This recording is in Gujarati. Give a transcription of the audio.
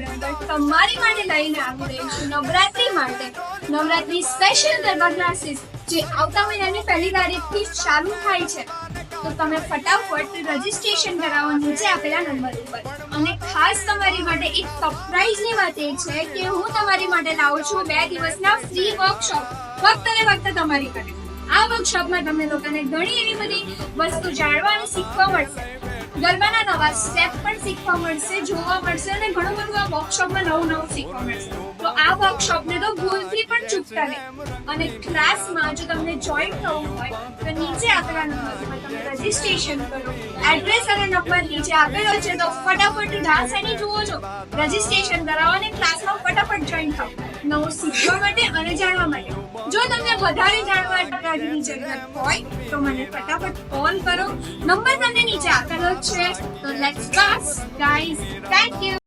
આપણે અંદર તમારી માટે લઈને આવી રહી છું નવરાત્રી માટે નવરાત્રી સ્પેશિયલ ગરબા ક્લાસીસ જે આવતા મહિનાની 1લી તારીખથી ચાલુ થાય છે. તો તમે ફટાફટ રજીસ્ટ્રેશન કરાવો નીચે આપેલા નંબર ઉપર. અને ખાસ તમારી માટે એક સરપ્રાઈઝની વાત એ છે કે હું તમારી માટે લાવું છું 2 દિવસના ફ્રી વર્કશોપ ફક્ત ને ફક્ત તમારી માટે. આ વર્કશોપમાં તમને લોકોને ઘણી એવી બધી વસ્તુ જાણવા અને શીખવા મળશે. ગરબાના નવા સ્ટેપ પણ શીખવા મળશે, જોવા મળશે અને ઘણું બધું આ વર્કશોપમાં નવું શીખવા મળશે. તો આ વર્કશોપને તો ભૂલથી પણ ચૂકતા નહીં. અને ક્લાસમાં જો તમને જોઈન થવું હોય તો નીચે આપેલા નંબર પર તમે રજીસ્ટ્રેશન કરો. એડ્રેસ અને નંબર નીચે આપેલો છે તો ફટાફટ રાહ સાની જુઓ છો, રજીસ્ટ્રેશન કરાવો અને ક્લાસમાં ફટાફટ જોઈન થાઓ નવું શીખવા માટે અને જાણવા માટે. જો તમને વધારે જાણવાની જરૂરત હોય તો મને ફટાફટ કોલ કરો. નંબર તમને નીચે આપેલો છે. તો let's start guys. Thank you.